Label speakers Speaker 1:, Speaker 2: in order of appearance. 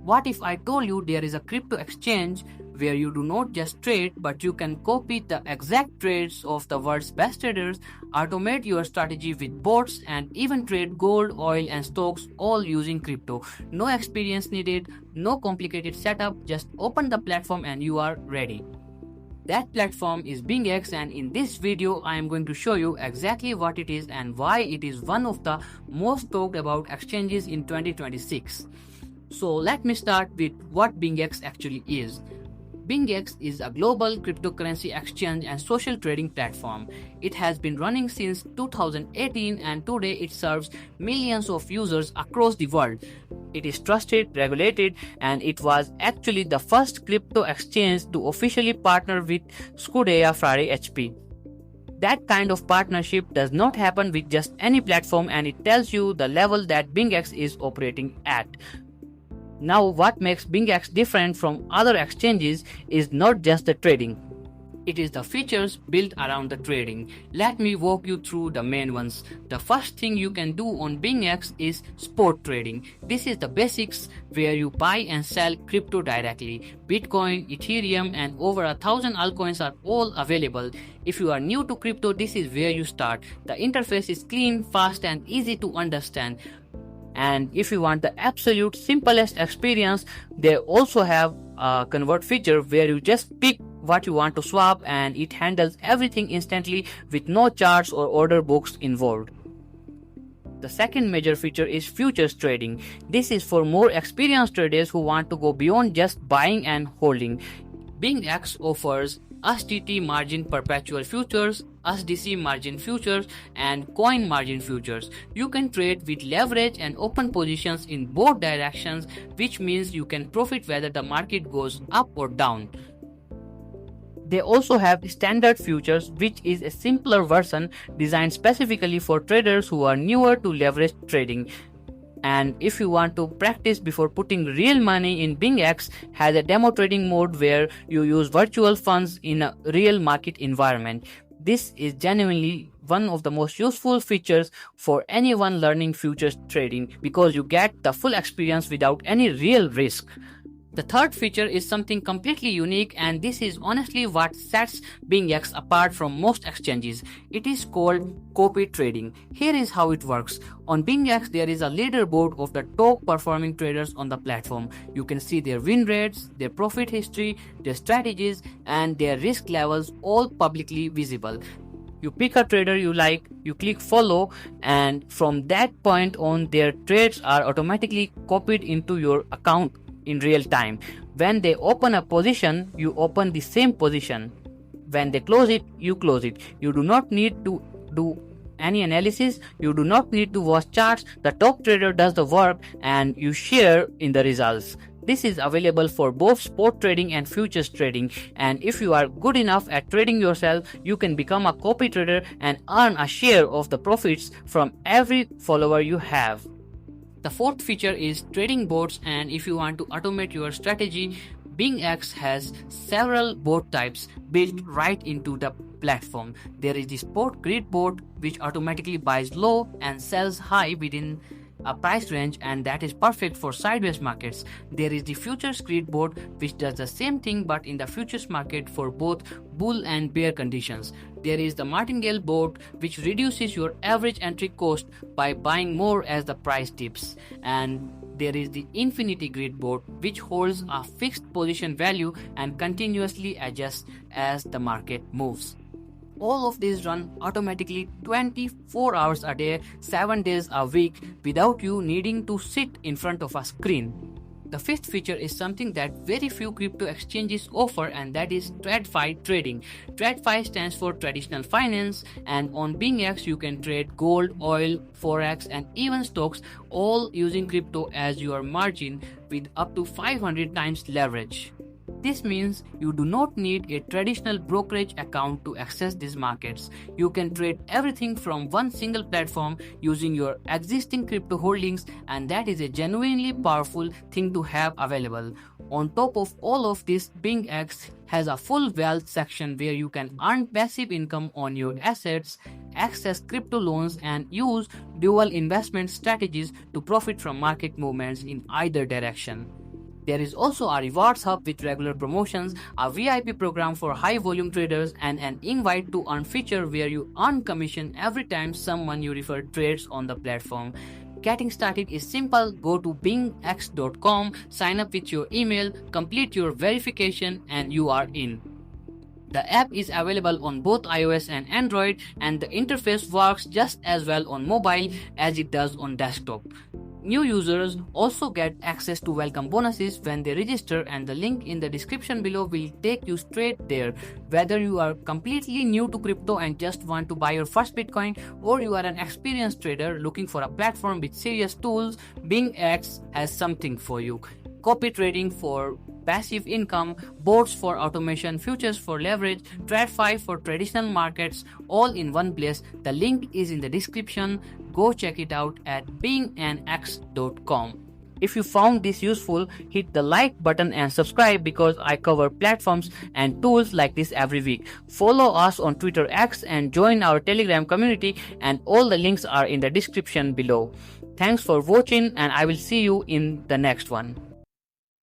Speaker 1: What if I told you there is a crypto exchange where you do not just trade, but you can copy the exact trades of the world's best traders, automate your strategy with bots, and even trade gold, oil, and stocks all using crypto? No experience needed, no complicated setup, just open the platform and you are ready. That platform is BingX, and in this video I am going to show you exactly what it is and why it is one of the most talked about exchanges in 2026. So let me start with what BingX actually is. BingX is a global cryptocurrency exchange and social trading platform. It has been running since 2018 and today it serves millions of users across the world. It is trusted, regulated, and it was actually the first crypto exchange to officially partner with Scuderia Ferrari HP. That kind of partnership does not happen with just any platform, and it tells you the level that BingX is operating at. Now, what makes BingX different from other exchanges is not just the trading. It is the features built around the trading. Let me walk you through the main ones. The first thing you can do on BingX is spot trading. This is the basics where you buy and sell crypto directly. Bitcoin, Ethereum, and over 1,000 altcoins are all available. If you are new to crypto, this is where you start. The interface is clean, fast, and easy to understand. And if you want the absolute simplest experience, they also have a convert feature where you just pick what you want to swap and it handles everything instantly with no charts or order books involved. The second major feature is futures trading. This is for more experienced traders who want to go beyond just buying and holding. BingX offers USDT margin perpetual futures, USDC margin futures, and coin margin futures. You can trade with leverage and open positions in both directions, which means you can profit whether the market goes up or down. They also have standard futures, which is a simpler version designed specifically for traders who are newer to leverage trading. And if you want to practice before putting real money in, BingX has a demo trading mode where you use virtual funds in a real market environment. This is genuinely one of the most useful features for anyone learning futures trading because you get the full experience without any real risk. The third feature is something completely unique, and this is honestly what sets BingX apart from most exchanges. It is called copy trading. Here is how it works. On BingX, there is a leaderboard of the top performing traders on the platform. You can see their win rates, their profit history, their strategies, and their risk levels all publicly visible. You pick a trader you like, you click follow, and from that point on, their trades are automatically copied into your account in real time. When they open a position, you open the same position. When they close it, you close it. You do not need to do any analysis. You do not need to watch charts. The top trader does the work and you share in the results. This is available for both spot trading and futures trading, and if you are good enough at trading yourself, you can become a copy trader and earn a share of the profits from every follower you have. The fourth feature is trading bots, and if you want to automate your strategy, BingX has several bot types built right into the platform. There is the spot grid bot, which automatically buys low and sells high within a price range, and that is perfect for sideways markets. There is the futures grid bot, which does the same thing but in the futures market for both bull and bear conditions. There is the martingale bot, which reduces your average entry cost by buying more as the price dips. And there is the infinity grid bot, which holds a fixed position value and continuously adjusts as the market moves. All of these run automatically 24 hours a day, 7 days a week without you needing to sit in front of a screen. The fifth feature is something that very few crypto exchanges offer, and that is TradFi trading. TradFi stands for traditional finance, and on BingX you can trade gold, oil, forex, and even stocks, all using crypto as your margin with up to 500 times leverage. This means you do not need a traditional brokerage account to access these markets. You can trade everything from one single platform using your existing crypto holdings, and that is a genuinely powerful thing to have available. On top of all of this, BingX has a full wealth section where you can earn passive income on your assets, access crypto loans, and use dual investment strategies to profit from market movements in either direction. There is also a rewards hub with regular promotions, a VIP program for high volume traders, and an invite to earn feature where you earn commission every time someone you refer trades on the platform. Getting started is simple. Go to bingx.com, sign up with your email, complete your verification, and you are in. The app is available on both iOS and Android, and the interface works just as well on mobile as it does on desktop. New users also get access to welcome bonuses when they register, and the link in the description below will take you straight there. Whether you are completely new to crypto and just want to buy your first Bitcoin, or you are an experienced trader looking for a platform with serious tools, BingX has something for you. Copy trading for passive income, bots for automation, futures for leverage, TradFi for traditional markets, all in one place. The link is in the description. Go check it out at bingx.com. If you found this useful, hit the like button and subscribe because I cover platforms and tools like this every week. Follow us on Twitter X and join our Telegram community, and all the links are in the description below. Thanks for watching, and I will see you in the next one.